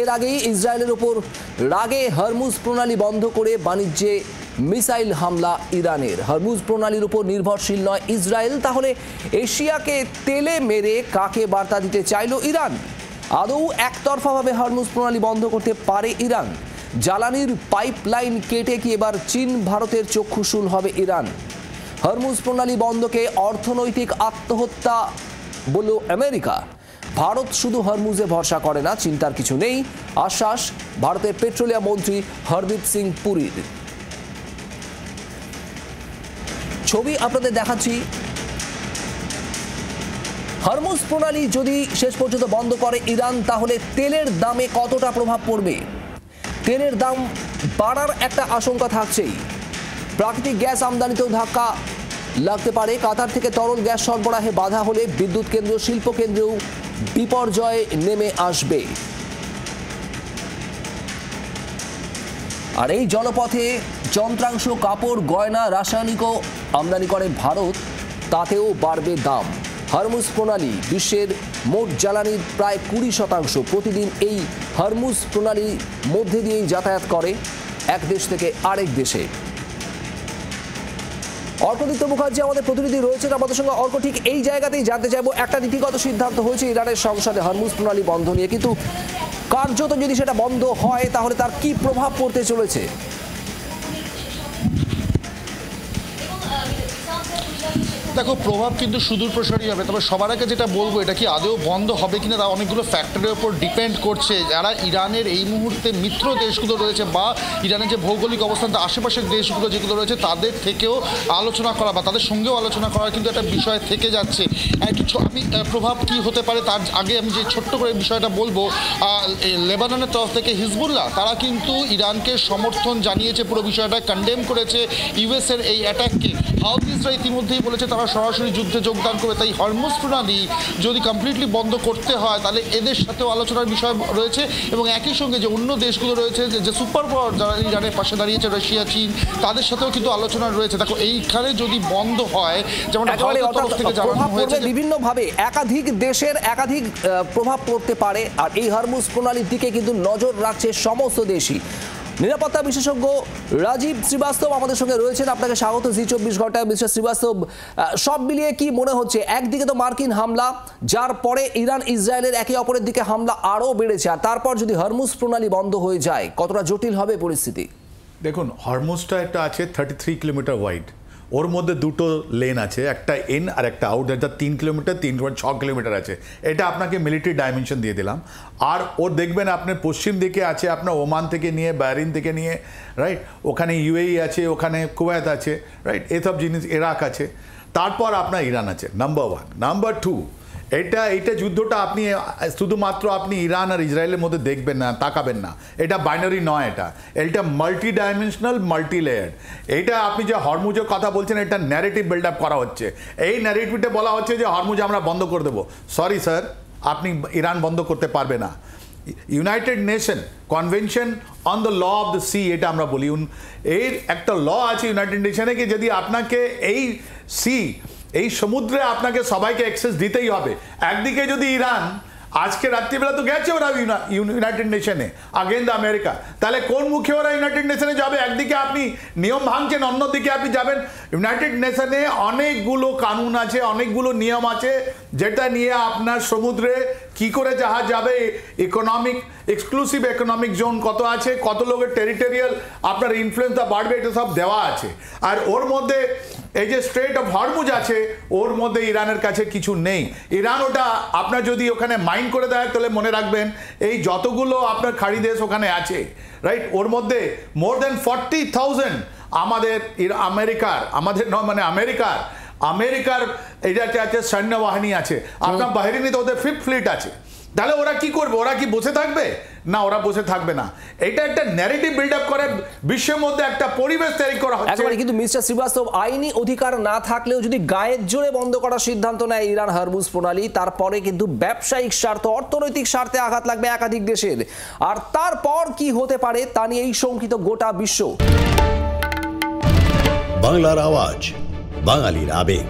এর আগেই ইসরায়েলের উপর রাগে হরমুজ প্রণালী বন্ধ করে বাণিজ্যে মিসাইল হামলা ইরানের। হরমুজ প্রণালীর উপর নির্ভরশীল নয় ইসরায়েল, তাহলে এশিয়াকে তেলে মেরে কাকে বার্তা দিতে চাইল ইরান? আদৌ একতরফাভাবে হরমুজ প্রণালী বন্ধ করতে পারে ইরান? জ্বালানির পাইপলাইন কেটে কি এবার চীন ভারতের চক্ষুশূল হবে ইরান? হরমুজ প্রণালী বন্ধকে অর্থনৈতিক আত্মহত্যা বলল আমেরিকা। ভারত শুধু হরমুজে ভরসা করে না, চিন্তার কিছু নেই, আশ্বাস ভারতের পেট্রোলিয়াম মন্ত্রী হরদীপ সিং পুরীর। ছবি আপনাদের দেখাচ্ছি। হরমুজ প্রণালী যদি শেষ পর্যন্ত বন্ধ করে ইরান, তাহলে তেলের দামে কতটা প্রভাব পড়বে? তেলের দাম বাড়ার একটা আশঙ্কা থাকছেই। প্রাকৃতিক গ্যাস আমদানিতেও ধাক্কা লাগতে পারে। কাতার থেকে তরল গ্যাস সরবরাহে বাধা হলে বিদ্যুৎ কেন্দ্র, শিল্প কেন্দ্রেও বিপর্যয় নেমে আসবে। আর এই জলপথে যন্ত্রাংশ, কাপড়, গয়না, রাসায়নিকও আমদানি করে ভারত, তাতেও বাড়বে দাম। হরমুজ প্রণালী বিশ্বের মোট জ্বালানির প্রায় 20%। প্রতিদিন এই হরমুজ প্রণালীর মধ্যে দিয়েই যাতায়াত করে এক দেশ থেকে আরেক দেশে। অর্কদিত্য মুখার্জি আমাদের প্রতিনিধি রয়েছেন আমাদের সঙ্গে। অর্ক, ঠিক এই জায়গাতেই জানতে চাইবো, একটা নীতিগত সিদ্ধান্ত হয়েছে ইরানের সংসদে হরমুজ প্রণালী বন্ধ নিয়ে, কিন্তু কার্যত যদি সেটা বন্ধ হয় তাহলে তার কি প্রভাব পড়তে চলেছে? দেখো, প্রভাব কিন্তু সুদূর প্রসারী হবে। তবে সবার আগে যেটা বলবো, এটা কি আদৌ বন্ধ হবে কিনা তা অনেকগুলো ফ্যাক্টরের উপর ডিপেন্ড করছে। যারা ইরানের এই মুহূর্তে মিত্র দেশগুলো রয়েছে বা ইরানের যে ভৌগোলিক অবস্থান, তার আশেপাশের দেশগুলো যেগুলো রয়েছে তাদের থেকেও আলোচনা করা বা তাদের সঙ্গেও আলোচনা করার কিন্তু একটা বিষয় থেকে যাচ্ছে। একটু আমি প্রভাব কি হতে পারে তার আগে আমি যে ছোট্ট করে বিষয়টা বলবো, লেবাননের তরফ থেকে হিজবুল্লাহ তারা কিন্তু ইরানকে সমর্থন জানিয়েছে, পুরো বিষয়টা কন্ডেম করেছে ইউএসের এই অ্যাটাককে। হাউথিসরা ইতিমধ্যেই বলেছে তারা সরাসরি যুদ্ধে যোগদান করবে। তাই হরমুজ প্রণালী যদি কমপ্লিটলি বন্ধ করতে হয় তাহলে এদের সাথেও আলোচনার বিষয় রয়েছে, এবং একই সঙ্গে যে অন্য দেশগুলো রয়েছে যে সুপার পাওয়ার যারা ইরানের পাশে দাঁড়িয়েছে, রাশিয়া, চীন, তাদের সাথেও কিন্তু আলোচনা রয়েছে। দেখো, এইখানে যদি বন্ধ হয়, যেমন বিভিন্নভাবে একাধিক দেশের একাধিক প্রভাব পড়তে পারে। আর এই হরমুজ প্রণালীর দিকে কিন্তু নজর রাখছে সমস্ত দেশই। নিরাপত্তা বিশেষজ্ঞ রাজীব শ্রীবাস্তব আমাদের সঙ্গে রয়েছেন। আপনাকে স্বাগত জি24 ঘন্টায়। মিস্টার শ্রীবাস্তব, সব মিলিয়ে কি মনে হচ্ছে? একদিকে তো মার্কিন হামলা, যার পরে ইরান ইসরায়েলের একে অপরের দিকে হামলা আরও বেড়েছে, আর তারপর যদি হরমুজ প্রণালী বন্ধ হয়ে যায়, কতটা জটিল হবে পরিস্থিতি? দেখুন, হরমুজটা একটা আছে 33 কিলোমিটার ওয়াইড, ওর মধ্যে দুটো লেন আছে, একটা ইন আর একটা আউট, যেটা 3 কিলোমিটার 3.6 কিলোমিটার আছে। এটা আপনাকে মিলিটারি ডাইমেনশন দিয়ে দিলাম। আর ওর দেখবেন আপনার পশ্চিম দিকে আছে আপনার ওমান থেকে নিয়ে, বাহরিন থেকে নিয়ে, রাইট, ওখানে ইউএই আছে, ওখানে কুয়েত আছে, রাইট, এসব জিনিস, ইরাক আছে, তারপর আপনার ইরান আছে, নাম্বার 1। নাম্বার 2, এইটা যুদ্ধটা আপনি শুধুমাত্র আপনি ইরান আর ইসরায়েলের মধ্যে দেখবেন না, তাকাবেন না। এটা বাইনারি নয়, এটা মাল্টি ডাইমেনশনাল, মাল্টি লেয়ার। এটা আপনি যে হরমুজের কথা বলছেন, এটা ন্যারেটিভ বিল্ড আপ করা হচ্ছে। এই ন্যারেটিভটা বলা হচ্ছে যে হরমুজ আমরা বন্ধ করে দেবো। সরি স্যার, আপনি ইরান বন্ধ করতে পারবে না। United Nation convention on the law of the sea, এটা আমরা বলি, এর একটা ল আছে ইউনাইটেড নেশনে কি যদি আপনাকে এই সমুদ্রে আপনাকে সবাইকে অ্যাক্সেস দিতেই হবে। একদিকে যদি ইরান আজকে রাত্রিবেলা তো গেছে ওরা ইউনাইটেড নেশনে আগেন্স্ট আমেরিকা, তাহলে কোন মুখে ওরা ইউনাইটেড নেশনে যাবে? একদিকে আপনি নিয়ম ভাঙছেন, অন্যদিকে আপনি যাবেন। ইউনাইটেড নেশনে অনেকগুলো কানুন আছে, অনেকগুলো নিয়ম আছে, যেটা নিয়ে আপনার সমুদ্রে কি করে জাহাজ যাবে, ইকোনমিক এক্সক্লুসিভ ইকোনমিক জোন কত আছে, কত লোকের টেরিটোরিয়াল আপনার ইনফ্লুয়েন্সটা বাড়বে, এটা সব দেওয়া আছে। আর ওর মধ্যে এই যে স্ট্রেট অফ হরমুজ আছে, ওর মধ্যে ইরানের কাছে কিছু নেই। ইরান ওটা আপনার যদি ওখানে মাইন্ড করে দেয়, তাহলে মনে রাখবেন এই যতগুলো আপনার খাড়ি দেশ ওখানে আছে, রাইট, ওর মধ্যে মোর দেন 40,000 আমেরিকার এটাতে আছে সৈন্যবাহিনী আছে। আপনার বাহরিনে তো ওদের 5th ফ্লিট আছে। তাহলে ওরা কি করবে? ওরা কি বসে থাকবে? না, ওরা বসে থাকবে না। এটা একটা ন্যারেটিভ বিল্ড আপ করে বিশ্বের মধ্যে একটা পরিবেশ তৈরি করা হচ্ছে। কিন্তু মিস্টার শ্রীবাস্তব, আইনি অধিকার না থাকলেও যদি গায়ের জোরে বন্ধ করার সিদ্ধান্ত নেয় ইরান হরমুজ প্রণালী, তারপরে কিন্তু ব্যবসায়িক স্বার্থ, অর্থনৈতিক স্বার্থে আঘাত লাগবে একাধিক দেশের। আর তারপর কি হতে পারে তা নিয়ে এই শঙ্কিত গোটা বিশ্ব। বাংলার আওয়াজ, বাঙালির আবেগ,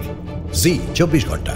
জি24 ঘন্টা।